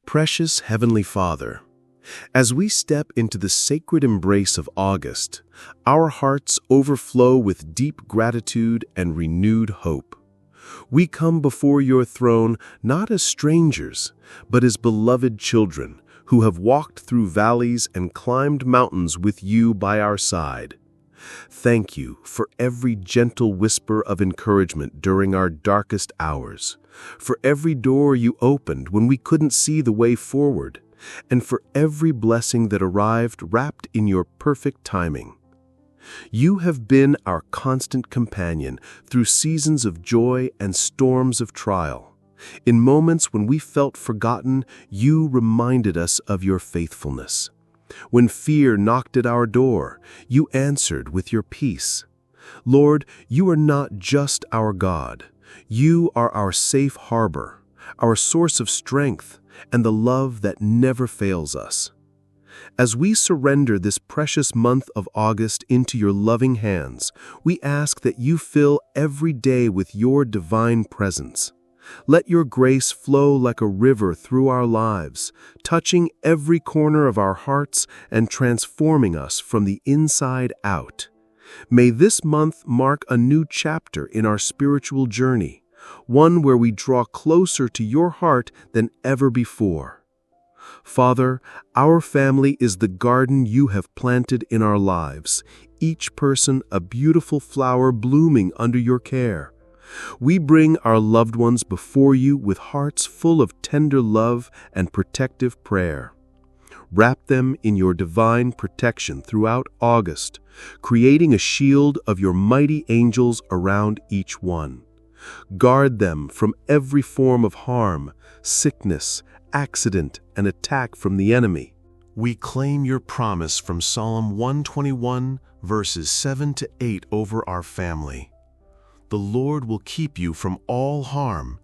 Precious Heavenly Father, as we step into the sacred embrace of August, our hearts overflow with deep gratitude and renewed hope. We come before your throne not as strangers, but as beloved children who have walked through valleys and climbed mountains with you by our side. Thank you for every gentle whisper of encouragement during our darkest hours, for every door you opened when we couldn't see the way forward, and for every blessing that arrived wrapped in your perfect timing. You have been our constant companion through seasons of joy and storms of trial. In moments when we felt forgotten, you reminded us of your faithfulness. When fear knocked at our door, you answered with your peace. Lord, you are not just our God. You are our safe harbor, our source of strength, and the love that never fails us. As we surrender this precious month of August into your loving hands, we ask that you fill every day with your divine presence. Let your grace flow like a river through our lives, touching every corner of our hearts and transforming us from the inside out. May this month mark a new chapter in our spiritual journey, one where we draw closer to your heart than ever before. Father, our family is the garden you have planted in our lives, each person a beautiful flower blooming under your care. We bring our loved ones before you with hearts full of tender love and protective prayer. Wrap them in your divine protection throughout August, creating a shield of your mighty angels around each one. Guard them from every form of harm, sickness, accident, and attack from the enemy. We claim your promise from Psalm 121, verses 7 to 8 over our family. The Lord will keep you from all harm.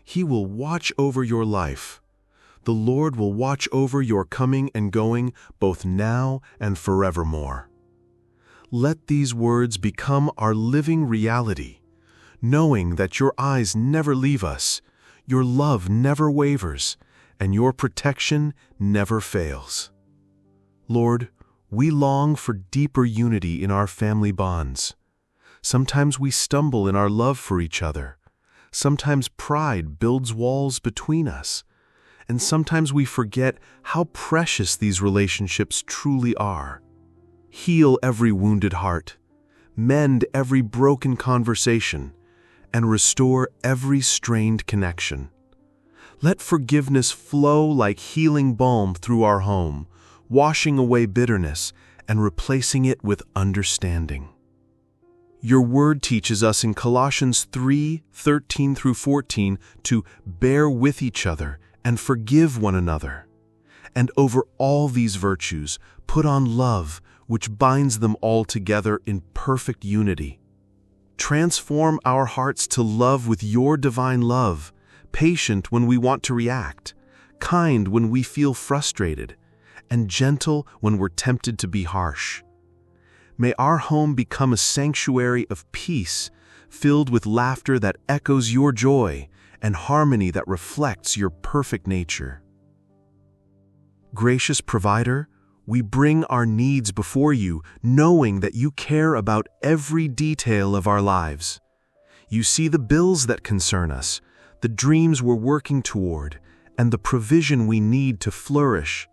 He will watch over your life. The Lord will watch over your coming and going, both now and forevermore. Let these words become our living reality, knowing that your eyes never leave us, your love never wavers, and your protection never fails. Lord, we long for deeper unity in our family bonds. Sometimes we stumble in our love for each other. Sometimes pride builds walls between us. And sometimes we forget how precious these relationships truly are. Heal every wounded heart, mend every broken conversation, and restore every strained connection. Let forgiveness flow like healing balm through our home, washing away bitterness and replacing it with understanding. Your word teaches us in Colossians 3:13-14 to bear with each other and forgive one another. And over all these virtues, put on love, which binds them all together in perfect unity. Transform our hearts to love with your divine love, patient when we want to react, kind when we feel frustrated, and gentle when we're tempted to be harsh. May our home become a sanctuary of peace, filled with laughter that echoes your joy and harmony that reflects your perfect nature. Gracious Provider, we bring our needs before you, knowing that you care about every detail of our lives. You see the bills that concern us, the dreams we're working toward, and the provision we need to flourish.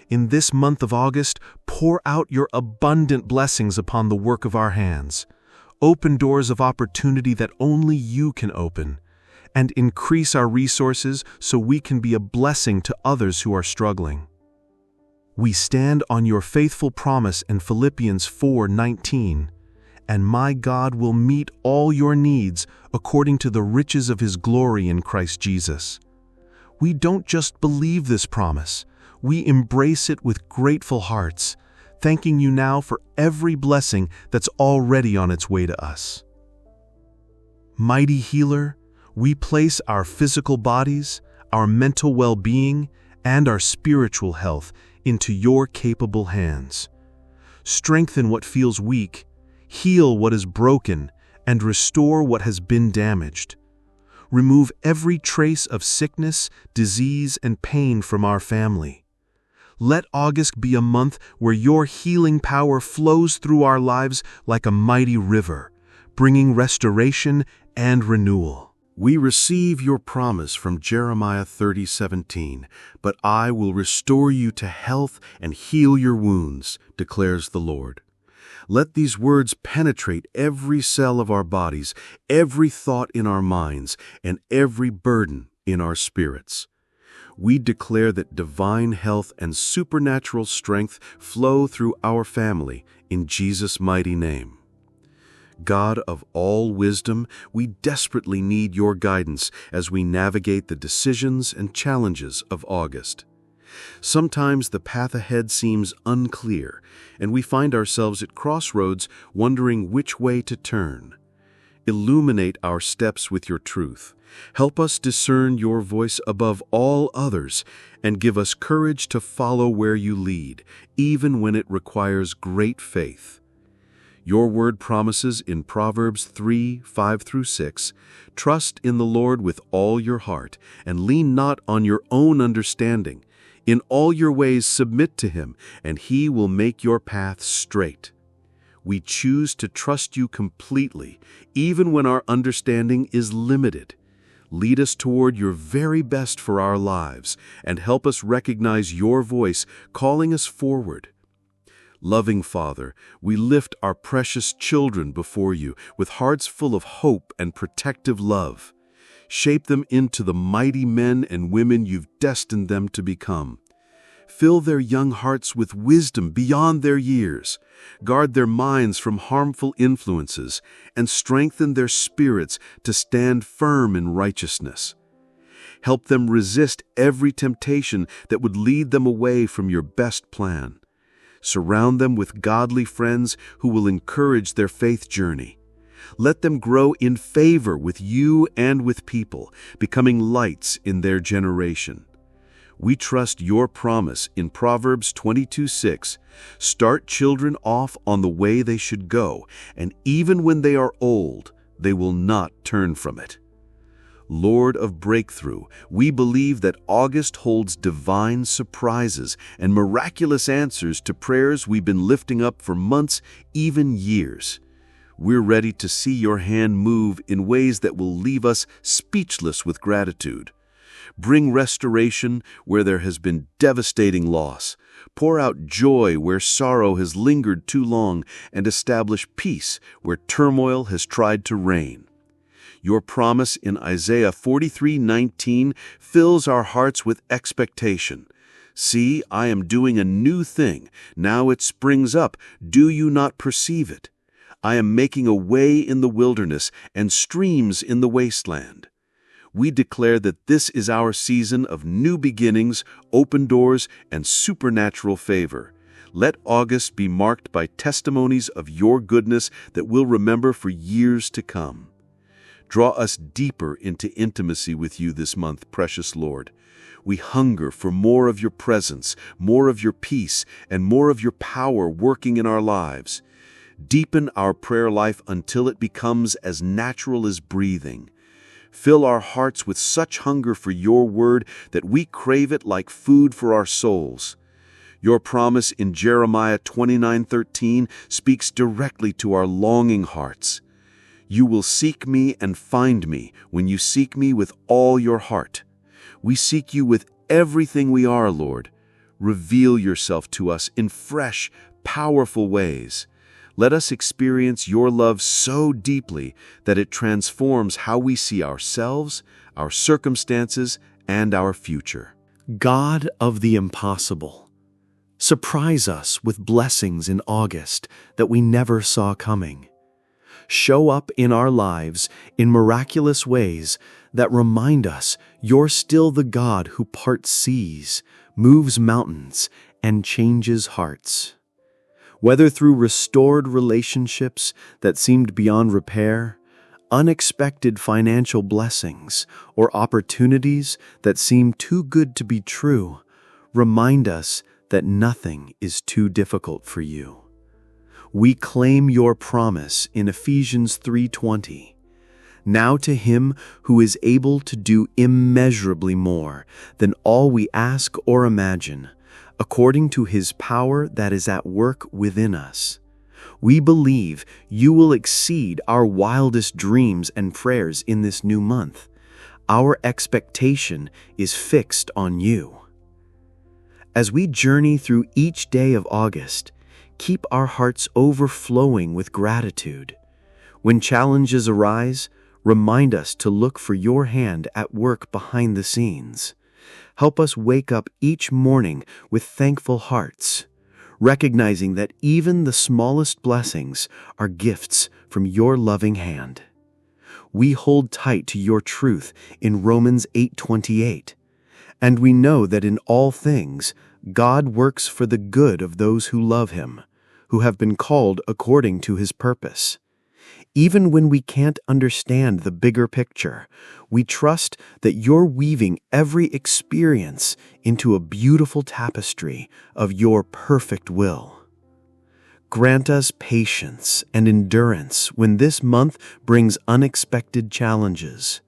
In this month of August, pour out your abundant blessings upon the work of our hands. Open doors of opportunity that only you can open, and increase our resources so we can be a blessing to others who are struggling. We stand on your faithful promise in Philippians 4:19, and my God will meet all your needs according to the riches of his glory in Christ Jesus. We don't just believe this promise, we embrace it with grateful hearts, thanking you now for every blessing that's already on its way to us. Mighty Healer, we place our physical bodies, our mental well-being, and our spiritual health into your capable hands. Strengthen what feels weak, heal what is broken, and restore what has been damaged. Remove every trace of sickness, disease, and pain from our family. Let August be a month where your healing power flows through our lives like a mighty river, bringing restoration and renewal. We receive your promise from Jeremiah 30:17, "But I will restore you to health and heal your wounds," declares the Lord. Let these words penetrate every cell of our bodies, every thought in our minds, and every burden in our spirits. We declare that divine health and supernatural strength flow through our family in Jesus' mighty name. God of all wisdom, we desperately need your guidance as we navigate the decisions and challenges of August. Sometimes the path ahead seems unclear, and we find ourselves at crossroads wondering which way to turn. Illuminate our steps with your truth. Help us discern your voice above all others, and give us courage to follow where you lead, even when it requires great faith. Your word promises in Proverbs 3:5-6, "Trust in the Lord with all your heart, and lean not on your own understanding. In all your ways submit to him, and he will make your path straight." We choose to trust you completely, even when our understanding is limited. Lead us toward your very best for our lives, and help us recognize your voice calling us forward. Loving Father, we lift our precious children before you with hearts full of hope and protective love. Shape them into the mighty men and women you've destined them to become. Fill their young hearts with wisdom beyond their years. Guard their minds from harmful influences, and strengthen their spirits to stand firm in righteousness. Help them resist every temptation that would lead them away from your best plan. Surround them with godly friends who will encourage their faith journey. Let them grow in favor with you and with people, becoming lights in their generation. We trust your promise in Proverbs 22:6, "Start children off on the way they should go, and even when they are old, they will not turn from it." Lord of breakthrough, we believe that August holds divine surprises and miraculous answers to prayers we've been lifting up for months, even years. We're ready to see your hand move in ways that will leave us speechless with gratitude. Bring restoration where there has been devastating loss. Pour out joy where sorrow has lingered too long, and establish peace where turmoil has tried to reign. Your promise in Isaiah 43:19 fills our hearts with expectation. "See, I am doing a new thing. Now it springs up. Do you not perceive it? I am making a way in the wilderness and streams in the wasteland." We declare that this is our season of new beginnings, open doors, and supernatural favor. Let August be marked by testimonies of your goodness that we'll remember for years to come. Draw us deeper into intimacy with you this month, precious Lord. We hunger for more of your presence, more of your peace, and more of your power working in our lives. Deepen our prayer life until it becomes as natural as breathing. Fill our hearts with such hunger for your word that we crave it like food for our souls. Your promise in Jeremiah 29:13 speaks directly to our longing hearts. "You will seek me and find me when you seek me with all your heart." We seek you with everything we are, Lord. Reveal yourself to us in fresh, powerful ways. Let us experience your love so deeply that it transforms how we see ourselves, our circumstances, and our future. God of the impossible, surprise us with blessings in August that we never saw coming. Show up in our lives in miraculous ways that remind us you're still the God who parts seas, moves mountains, and changes hearts. Whether through restored relationships that seemed beyond repair, unexpected financial blessings, or opportunities that seem too good to be true, remind us that nothing is too difficult for you. We claim your promise in Ephesians 3:20. Now to Him who is able to do immeasurably more than all we ask or imagine, according to His power that is at work within us. We believe you will exceed our wildest dreams and prayers in this new month. Our expectation is fixed on you. As we journey through each day of August, keep our hearts overflowing with gratitude. When challenges arise, remind us to look for your hand at work behind the scenes. Help us wake up each morning with thankful hearts, recognizing that even the smallest blessings are gifts from your loving hand. We hold tight to your truth in Romans 8:28, and we know that in all things God works for the good of those who love Him, who have been called according to His purpose. Even when we can't understand the bigger picture, we trust that you're weaving every experience into a beautiful tapestry of your perfect will. Grant us patience and endurance when this month brings unexpected challenges.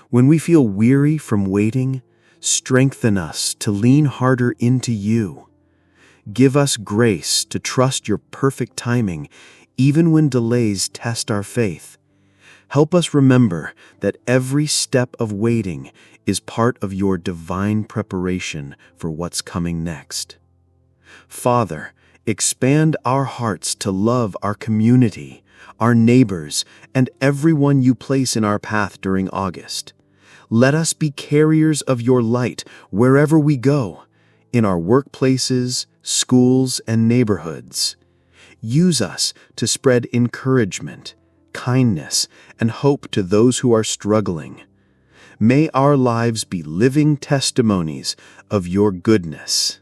When we feel weary from waiting, strengthen us to lean harder into you. Give us grace to trust your perfect timing, even when delays test our faith. Help us remember that every step of waiting is part of your divine preparation for what's coming next. Father, expand our hearts to love our community, our neighbors, and everyone you place in our path during August. Let us be carriers of your light wherever we go, in our workplaces, schools, and neighborhoods. Use us to spread encouragement, kindness, and hope to those who are struggling. May our lives be living testimonies of your goodness.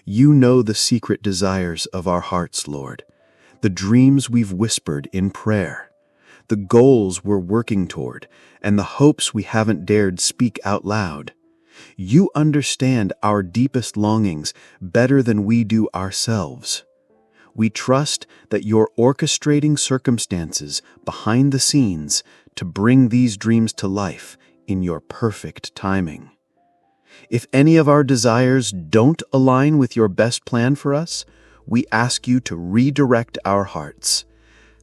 You know the secret desires of our hearts, Lord, the dreams we've whispered in prayer, the goals we're working toward, and the hopes we haven't dared speak out loud. You understand our deepest longings better than we do ourselves. We trust that you're orchestrating circumstances behind the scenes to bring these dreams to life in your perfect timing. If any of our desires don't align with your best plan for us, we ask you to redirect our hearts.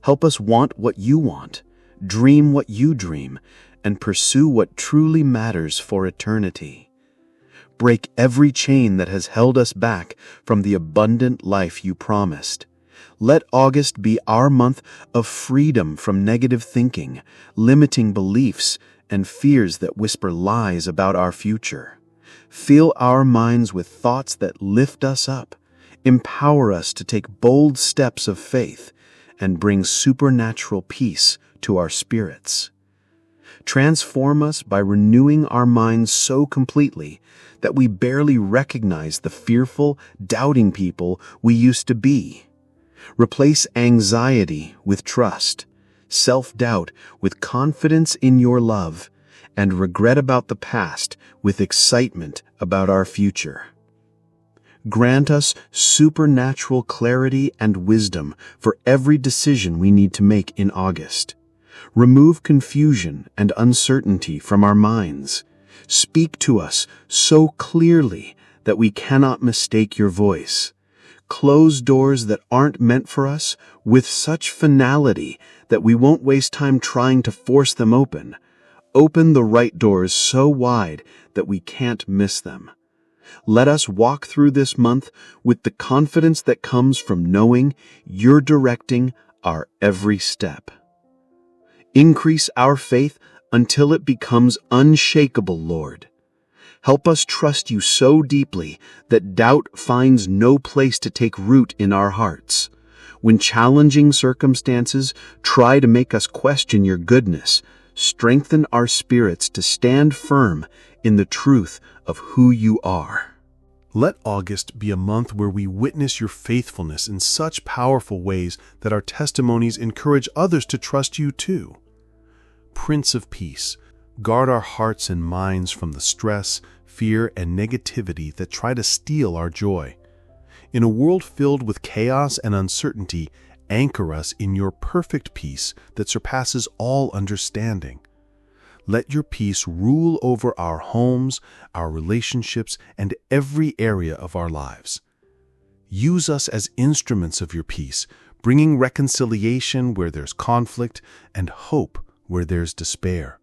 Help us want what you want, dream what you dream, and pursue what truly matters for eternity. Break every chain that has held us back from the abundant life you promised. Let August be our month of freedom from negative thinking, limiting beliefs, and fears that whisper lies about our future. Fill our minds with thoughts that lift us up, empower us to take bold steps of faith, and bring supernatural peace to our spirits. Transform us by renewing our minds so completely that we barely recognize the fearful, doubting people we used to be. Replace anxiety with trust, self-doubt with confidence in your love, and regret about the past with excitement about our future. Grant us supernatural clarity and wisdom for every decision we need to make in August. Remove confusion and uncertainty from our minds. Speak to us so clearly that we cannot mistake your voice. Close doors that aren't meant for us with such finality that we won't waste time trying to force them open. Open the right doors so wide that we can't miss them. Let us walk through this month with the confidence that comes from knowing you're directing our every step. Increase our faith until it becomes unshakable, Lord. Help us trust you so deeply that doubt finds no place to take root in our hearts. When challenging circumstances try to make us question your goodness, strengthen our spirits to stand firm in the truth of who you are. Let August be a month where we witness your faithfulness in such powerful ways that our testimonies encourage others to trust you too. Prince of Peace, guard our hearts and minds from the stress, fear, and negativity that try to steal our joy. In a world filled with chaos and uncertainty, anchor us in your perfect peace that surpasses all understanding. Let your peace rule over our homes, our relationships, and every area of our lives. Use us as instruments of your peace, bringing reconciliation where there's conflict and hope where there's despair.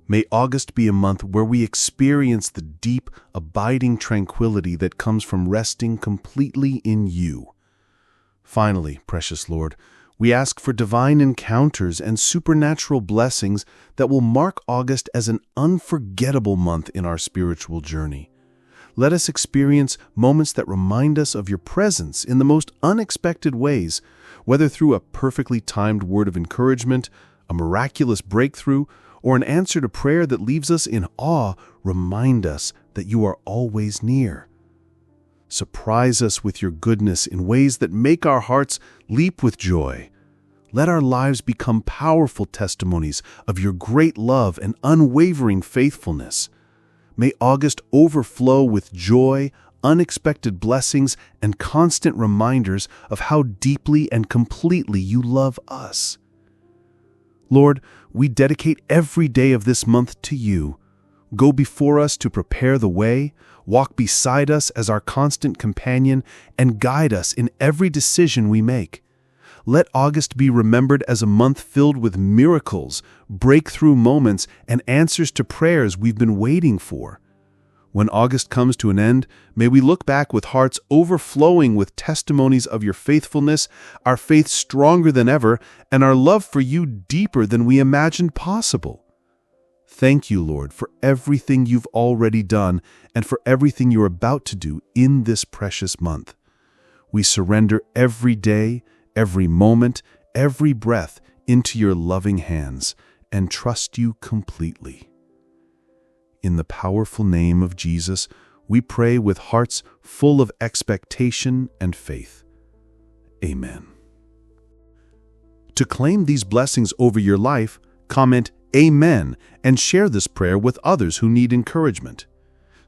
May August be a month where we experience the deep, abiding tranquility that comes from resting completely in you. Finally, precious Lord, we ask for divine encounters and supernatural blessings that will mark August as an unforgettable month in our spiritual journey. Let us experience moments that remind us of your presence in the most unexpected ways, whether through a perfectly timed word of encouragement, a miraculous breakthrough, or an answer to prayer that leaves us in awe. Remind us that you are always near. Surprise us with your goodness in ways that make our hearts leap with joy. Let our lives become powerful testimonies of your great love and unwavering faithfulness. May August overflow with joy, unexpected blessings, and constant reminders of how deeply and completely you love us. Lord, we dedicate every day of this month to you. Go before us to prepare the way, walk beside us as our constant companion, and guide us in every decision we make. Let August be remembered as a month filled with miracles, breakthrough moments, and answers to prayers we've been waiting for. When August comes to an end, may we look back with hearts overflowing with testimonies of your faithfulness, our faith stronger than ever, and our love for you deeper than we imagined possible. Thank you, Lord, for everything you've already done and for everything you're about to do in this precious month. We surrender every day, every moment, every breath into your loving hands and trust you completely. In the powerful name of Jesus, we pray with hearts full of expectation and faith. Amen. To claim these blessings over your life, comment Amen and share this prayer with others who need encouragement.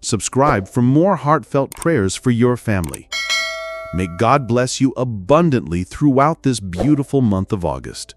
Subscribe for more heartfelt prayers for your family. May God bless you abundantly throughout this beautiful month of August.